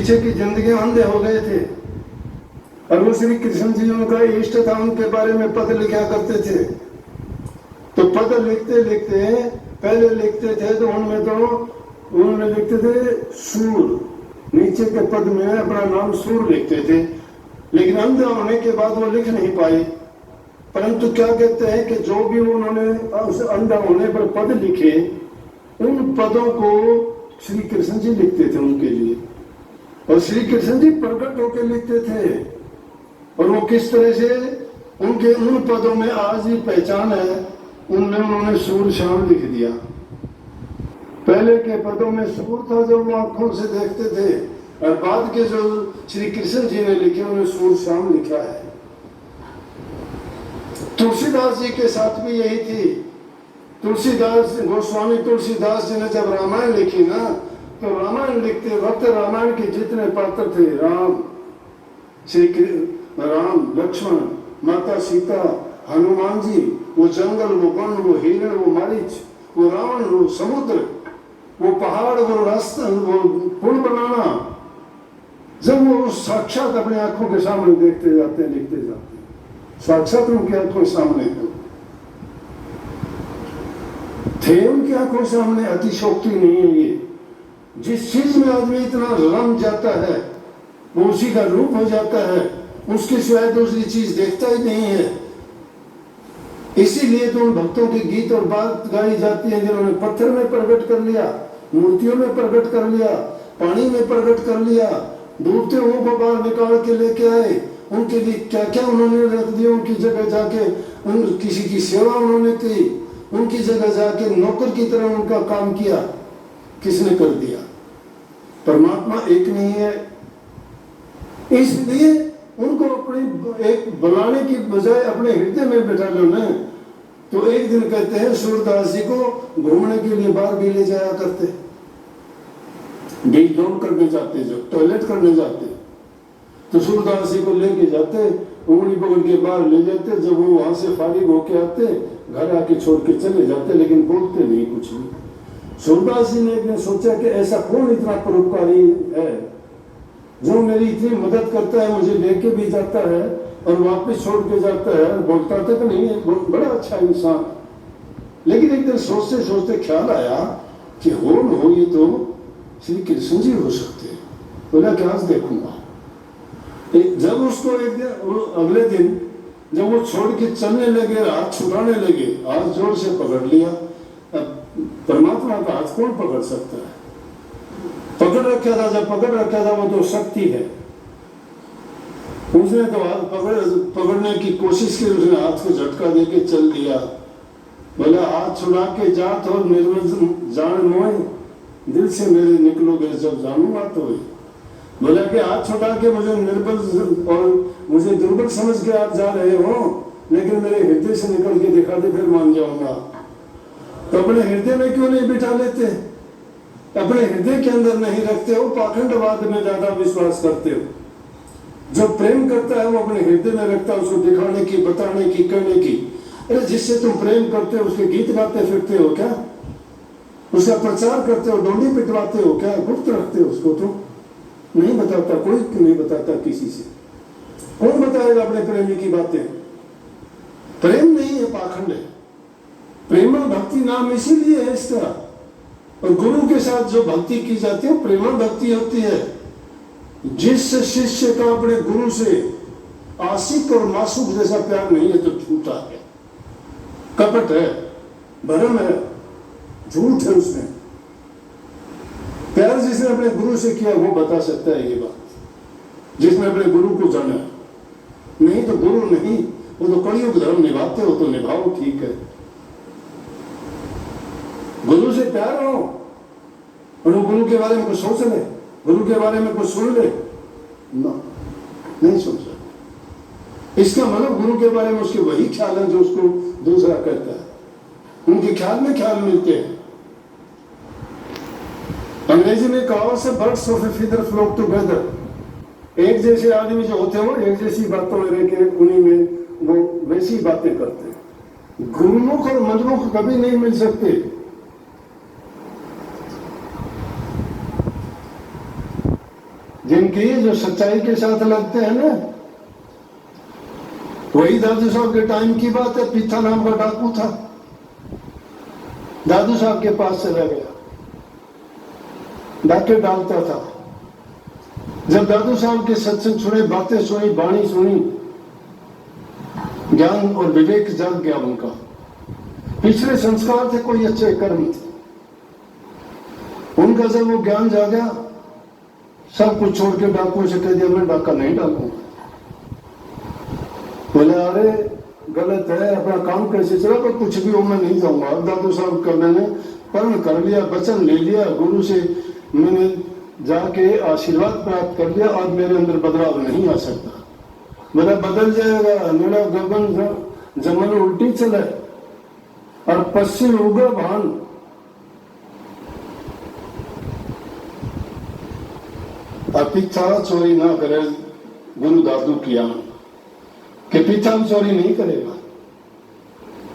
पीछे की जिंदगी अंधे हो गए थे और वो श्री कृष्ण जी उनका इष्ट था, उनके बारे में पद लिखा करते थे। तो पद लिखते लिखते पहले लिखते थे तो उनमें तो उन्होंने लिखते थे सूर, नीचे के पद में अपना नाम सूर लिखते थे, लेकिन अंधे होने के बाद वो लिख नहीं पाए। परंतु क्या कहते हैं कि जो भी उन्होंने अंधा होने पर पद लिखे, उन पदों को श्री कृष्ण जी लिखते थे उनके लिए, और श्री कृष्ण जी प्रकट होकर लिखते थे। और वो किस तरह से उनके उन पदों में आज भी पहचान है, उनमें उन्होंने सूर श्याम लिख दिया। पहले के पदों में सूर था जो वो आंखों से देखते थे, और बाद के जो श्री कृष्ण जी ने लिखे उन्हें सूर श्याम लिखा है। तुलसीदास जी के साथ भी यही थी। तुलसीदास गोस्वामी तुलसीदास जी ने जब रामायण लिखी ना, तो रामायण लिखते वक्त रामायण के जितने पात्र थे, राम, लक्ष्मण, माता सीता, हनुमान जी, वो जंगल, वो वन, वो हिरण, वो मारीच, वो रावण, वो समुद्र, वो पहाड़, वो रास्ता, वो पुल बनाना, जब वो साक्षात अपने आंखों के सामने देखते जाते हैं, लिखते जाते हैं, साक्षात उनकी आंखों के सामने थे, उनकी आंखों के सामने। अतिशोक्ति नहीं है ये। जिस चीज में आदमी इतना रम जाता है वो उसी का रूप हो जाता है, उसके सिवाय दूसरी चीज देखता ही नहीं है। इसीलिए तो उन भक्तों के गीत और बात गाई जाती है जिन्होंने पत्थर में प्रकट कर लिया, मूर्तियों में प्रकट कर लिया, पानी में प्रकट कर लिया, डूबते हुए को बाहर निकाल के लेके आए, उनके लिए क्या क्या उन्होंने रख दिया, उनकी जगह जाके किसी की सेवा उन्होंने की, उनकी जगह जाके नौकर की तरह उनका काम किया। किसने कर दिया? परमात्मा एक नहीं है। इसलिए उनको अपनी एक बुलाने की बजाय अपने हृदय में बैठा लो ना। तो एक दिन कहते हैं सूरदास जी को घूमने के लिए बाहर भी ले जाया करते, बीज लोन करने जाते, जो टॉयलेट करने जाते, तो सूरदास जी को लेके जाते, उंगली पकड़ के बाहर ले जाते। जब वो वहां से फारिग होके आते, घर आके छोड़ के चले जाते, लेकिन बोलते नहीं कुछ भी। सूरदास जी ने एक दिन सोचा कि ऐसा कौन इतना परोपकारी है जो मेरी इतनी मदद करता है, मुझे लेके भी जाता है और वापस छोड़ के जाता है, बोलता तक नहीं है, बड़ा अच्छा इंसान। लेकिन एक दिन सोचते सोचते ख्याल आया कि हो न हो ये तो श्री कृष्ण जी हो सकते हैं। बोला कि आज देखूंगा। जब उसको एक दिन अगले दिन जब वो छोड़ के चलने लगे, हाथ छुड़ाने लगे, हाथ जोर से पकड़ लिया। अब परमात्मा का हाथ कौन पकड़ सकता है? पकड़ रखा था, जब पकड़ रखा था वो तो शक्ति है। उसने तो हाथ पकड़ने की कोशिश की, उसने हाथ को झटका देके चल दिया। बोला हाथ छुड़ा के जात और निर्मल जान मोए, दिल से मेरे निकलोगे जब जानूंगा तो। बोला कि हाथ छुड़ा के मुझे निर्बल और मुझे दुर्बल समझ के आप जा रहे हो, लेकिन मेरे हृदय से निकल के दिखा दे, फिर मान जाऊंगा। तो अपने हृदय में क्यों नहीं बिठा लेते? अपने हृदय के अंदर नहीं रखते हो, पाखंडवाद में ज्यादा विश्वास करते हो। जो प्रेम करता है वो अपने हृदय में रखता है, उसको दिखाने की, बताने की, करने की। अरे जिससे तुम प्रेम करते हो उसके गीत गाते फिरते हो क्या? उसका प्रचार करते हो, डोली पिटवाते हो क्या? गुप्त रखते हो उसको? तो नहीं बताता, कोई नहीं बताता किसी से। कौन बताएगा अपने प्रेमी की बातें? प्रेम नहीं है, पाखंड है। प्रेमा भक्ति नाम इसीलिए है इसका। और गुरु के साथ जो भक्ति की जाती है प्रेमा भक्ति होती है। जिस शिष्य का अपने गुरु से आशिक और मासूक जैसा प्यार नहीं है तो झूठा है, कपट है, भ्रम है, झूठ है उसमें। प्यार जिसने अपने गुरु से किया वो बता सकता है ये बात, जिसने अपने गुरु को जाना। नहीं तो गुरु नहीं, वो तो कलयुग धर्म निभाते हो तो निभाओ, ठीक है। गुरु से प्यार हो और गुरु के बारे में कुछ सोच ले, गुरु के बारे में कुछ सुन ले, ना, नहीं सोच सकते। इसका मतलब गुरु के बारे में उसके वही ख्याल है जो उसको दूसरा कहता है। उनके ख्याल में ख्याल मिलते हैं। अंग्रेजी में कहावत है, birds of a feather flock together. एक जैसे आदमी जो होते हैं वो एक जैसी बातों में रह के उन्हीं में वो वैसी बातें करते हैं। गुरुमुख और मनमुख कभी नहीं मिल सकते। जिनकी जो सच्चाई के साथ लगते हैं ना, वही दादू साहब के टाइम की बात है। पीथा नाम का डाकू था, दादू साहब के पास चला गया, डाके डालता था। जब दादू साहब के सत्संग सुने, बातें सुनी, वाणी सुनी, ज्ञान और विवेक जाग गया उनका। पिछले संस्कार थे, कोई अच्छे कर्म थे, उनका जब वो ज्ञान जागा, सब कुछ छोड़ के डाकुओं से कह दिया मैं डाका नहीं डालूंगा। बोले अरे गलत है, अपना काम कैसे चला, पर कुछ भी हो मैं नहीं जाऊंगा। अब दादू साहब का मैंने प्रण कर लिया, वचन ले लिया, गुरु से मैंने जाके आशीर्वाद प्राप्त कर लिया, और मेरे अंदर बदलाव नहीं आ सकता। मेरा बदल जाएगा, मेरा गगन जमन उल्टी चले और पश्चिम उगा भान। और पिता चोरी ना करे, गुरु दादू किया कि पिता चोरी नहीं करेगा।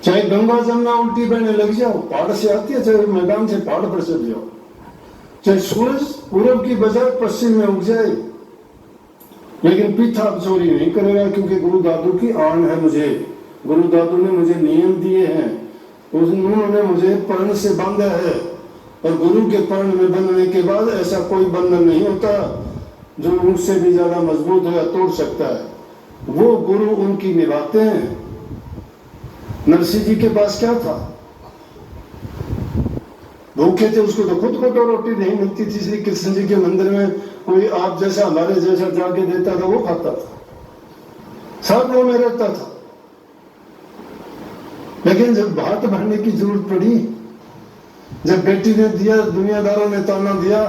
चाहे गंगा जमुना उल्टी बहने लग जाओ, पहाड़ से आती है, चाहे मैदान से पहाड़ पर चल जाओ, चाहे सूरज पूरब की बजाय पश्चिम में उग जाए, लेकिन पिता चोरी नहीं करेगा, क्योंकि गुरु दादू की आन है मुझे। गुरु दादू ने मुझे नियम दिए हैं, उन्होंने मुझे पर्ण से बांधा है, और गुरु के पर्ण में बंधने के बाद ऐसा कोई बंधन नहीं होता जो उनसे भी ज्यादा मजबूत हो या तोड़ सकता है। वो गुरु उनकी निभाते हैं। नरसिंह जी के पास क्या था, भूखे थे, उसको तो खुद को तो रोटी नहीं मिलती थी, इसलिए कृष्ण जी के मंदिर में कोई आप जैसा हमारे जैसा जाके देता था, वो खाता था, सब वो में रहता था। लेकिन जब भात भरने की जरूरत पड़ी, जब बेटी ने दिया, दुनियादारों ने ताना दिया,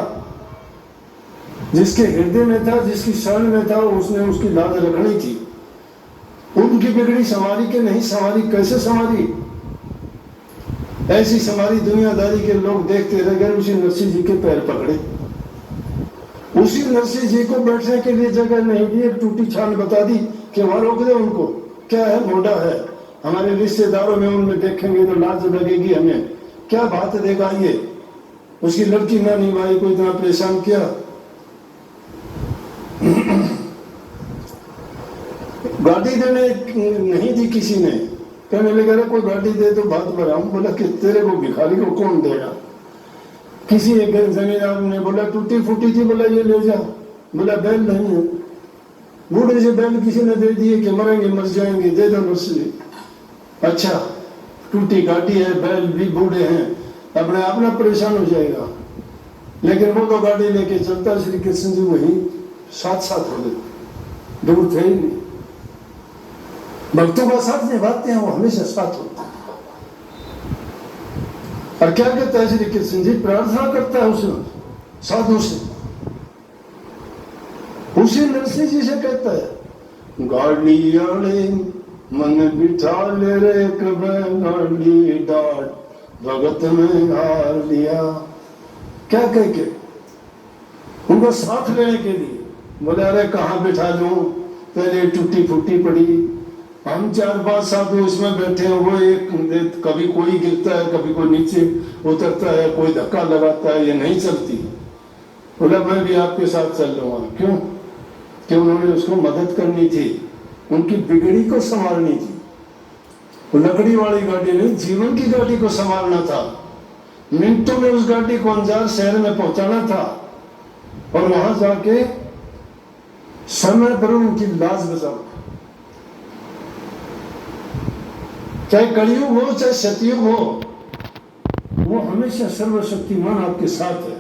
जिसके हृदय में था, जिसकी शरण में था, उसने उसकी लाज रखनी थी। उनकी बिगड़ी संवारी के नहीं संवारी, कैसे संवारी, ऐसी संवारी दुनियादारी के लोग देखते रह गए। उसी नरसिंह जी के पैर पकड़े, उसी नरसिंह जी को बैठने के लिए जगह नहीं दी, एक टूटी छान बता दी कि वहां रोक दे उनको, क्या है मोटा है, हमारे रिश्तेदारों में उनमें देखेंगे तो लाज लगेगी हमें, क्या बात देगा ये। उसकी लड़की ना निभाई को इतना परेशान किया। गाड़ी देने नहीं दी किसी ने, कहने लगे कोई गाड़ी दे तो बात बढ़ाऊं। बोला कि तेरे को भिखारी को कौन देगा। किसी एक जमींदार ने बोला टूटी फूटी थी, बोला ये ले जा। बोला बैल नहीं है, बूढ़े से बैल किसी ने दे दिए कि मरेंगे मर जाएंगे, दे दो मुझसे। अच्छा टूटी गाड़ी है, बैल भी बूढ़े हैं, अपने अपना परेशान हो जाएगा। लेकिन वो तो गाड़ी लेके चलता, श्री कृष्ण जी वही साथ साथ हो गए, दूर थे ही नहीं। भक्तों का साथ निभाते हैं, वो हमेशा साथ होता है। और क्या कहता है श्री कृष्ण जी, प्रार्थना करता है उस साधु से, उसी नरसिंह जी से कहता है गाड़ी आड़े मन बिठा ले रे गाड़ी डाट भगत में हार लिया। क्या कह के उनको साथ लेने के लिए बोले अरे कहाँ बिठा लूं, पहले टूटी फूटी पड़ी, हम 4-5 साधु इसमें बैठे हैं, वो एक कभी कोई गिरता है, कभी कोई नीचे उतरता है, कोई धक्का लगाता है, ये नहीं चलती। बोला मैं भी आपके साथ चल लूंगा। क्यों कि उन्होंने उसको मदद करनी थी, उनकी बिगड़ी को संभालनी थी। लकड़ी वाली गाड़ी नहीं, जीवन की गाड़ी को संभालना था। मिनटों में उस गाड़ी को अंजार शहर में पहुंचाना था, और वहां जाके समय पर उनकी लाज बचाओ। चाहे कलयुग हो चाहे सतयुग हो, वो हमेशा सर्वशक्तिमान आपके साथ है।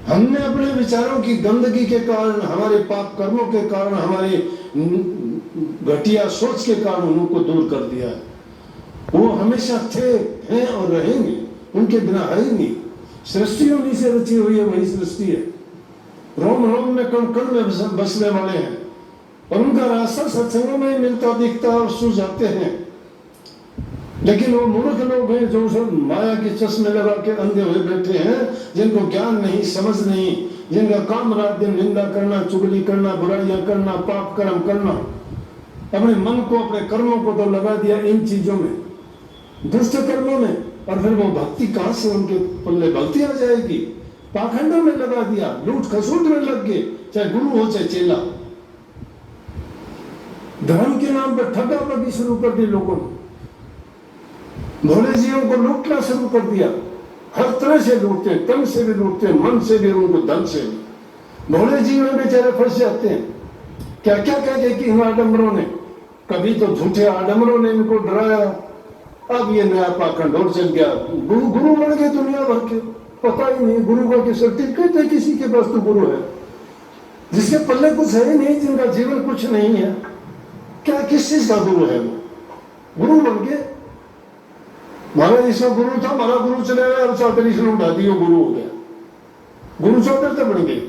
हमने अपने विचारों की गंदगी के कारण, हमारे पाप कर्मों के कारण, हमारे घटिया सोच के कारण उनको दूर कर दिया है। वो हमेशा थे, हैं और रहेंगे, उनके बिना है ही नहीं। सृष्टि उन्हीं से रची हुई है, वही सृष्टि है। रोम रोम में कण कण में बसने वाले हैं, और उनका रास्ता सत्संगों में मिलता दिखता और सुझाते हैं। लेकिन वो मूर्ख लोग हैं जो सब माया के चश्मे लगा के अंधे हुए बैठे हैं, जिनको ज्ञान नहीं, समझ नहीं, जिनका काम रात दिन निंदा करना, चुगली करना, बुराइयां करना, पाप कर्म करना, अपने मन को, अपने कर्मों को तो लगा दिया इन चीजों में, दुष्ट कर्मों में। और फिर वो भक्ति कहां से उनके पल्ले भक्ति आ जाएगी। पाखंडों में लगा दिया, लूट खसूट में लग गए, चाहे गुरु हो चाहे चेला। धर्म के नाम पर ठगाठगी शुरू कर दी लोगों ने, भोले जीवों को लूटना शुरू कर दिया। हर तरह से लूटते हैं, तन से भी लूटते हैं, मन से भी, उनको धन से भी। भोले जीवन बेचारे फंस जाते हैं। क्या क्या कह गए कि इन आडम्बरों ने, कभी तो झूठे आडम्बरों ने इनको डराया, अब ये नया पाखंड और चल गया। गुरु बन गए दुनिया भर के, पता ही नहीं गुरु का किस सर्टिफिकेट है किसी के पास तो गुरु है, जिसके पल्ले कुछ है ही नहीं, जिनका जीवन कुछ नहीं है, क्या किस चीज का गुरु है वो? गुरु बन के महाराज इसका गुरु था, हमारा गुरु चले गया, अब चौधरी से उठा दियो गुरु हो गया। गुरु चौधरी तो बन गए,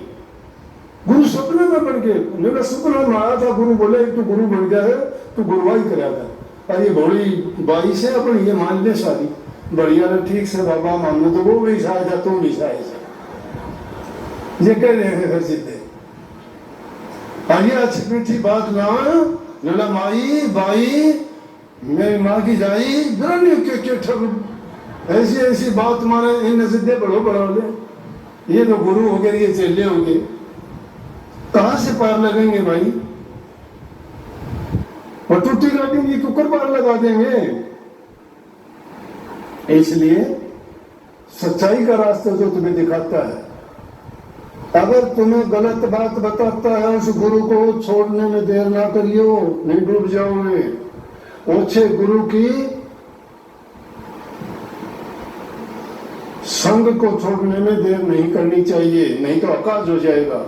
गुरु सपने में बन गए। मेरा सपना में आया था, गुरु बोले तू गुरु बन गया है, तू गुरुवाई कराया था। अरे भोली बाई से अपन ये मान ले सारी बढ़िया ने, ठीक से बाबा मान लो, तो वो भी शायद है, तुम भी शायद ये कह रहे हैं सीधे। आइए अच्छी मीठी बात ना, बोला माई बाई मेरी माँ की जाई के ठग, ऐसी ऐसी बात माने इन सीधे बड़ो बड़ा ले, ये तो गुरु हो गए, ये चेले हो गए, कहां से पार लगेंगे भाई? और टूटी गाड़ी की कुकर पार लगा देंगे। इसलिए सच्चाई का रास्ता जो तुम्हें दिखाता है, अगर तुम्हें गलत बात बताता है उस गुरु को छोड़ने में देर ना करियो, नहीं डूब जाओगे। ओछे गुरु की संग को छोड़ने में देर नहीं करनी चाहिए, नहीं तो अकाज हो जाएगा।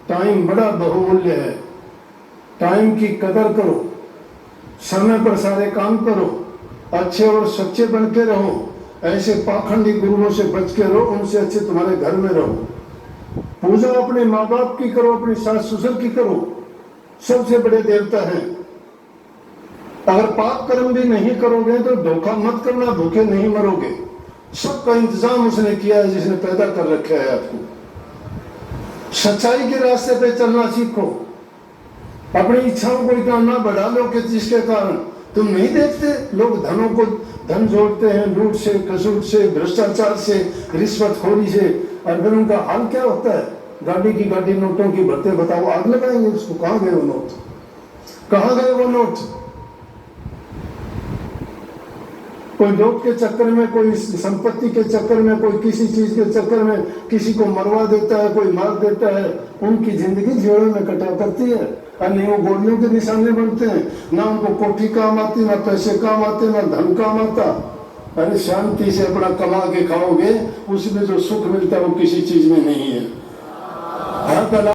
टाइम बड़ा बहुमूल्य है, टाइम की कदर करो, समय पर सारे काम करो, अच्छे और सच्चे बन के रहो, ऐसे पाखंडी गुरुओं से बच के रहो, उनसे अच्छे तुम्हारे घर में रहो। पूजा अपने माँ बाप की करो, अपनी सास ससुर की करो, सबसे बड़े देवता हैं। अगर पाप कर्म भी नहीं करोगे तो धोखा मत करना, भूखे नहीं मरोगे। सबका इंतजाम उसने किया है जिसने पैदा कर रखा है आपको। सच्चाई के रास्ते पे चलना सीखो, अपनी इच्छाओं को इतना ना बढ़ा लो कि जिसके कारण तुम नहीं देखते लोग धनों को धन जोड़ते हैं, लूट से, कसूट से, भ्रष्टाचार से, रिश्वतखोरी से, और फिर उनका हाल क्या होता है? गाड़ी की गाड़ी नोटों की भरते, बताओ आग लगाएंगे उसको। कहाँ गए वो नोट, कहाँ गए वो नोट? कोई नोट के चक्कर में, कोई संपत्ति के चक्कर में, कोई किसी चीज के चक्कर में किसी को मरवा देता है, कोई मार देता है, उनकी जिंदगी जेलों में कटा करती है। और नहीं वो गोलियों के निशाने बनते हैं, ना उनको कोठी काम आती, ना पैसे काम आते, ना धन काम आता। अरे शांति से अपना कमा के खाओगे, उसमें जो सुख मिलता है वो किसी चीज में नहीं है। हर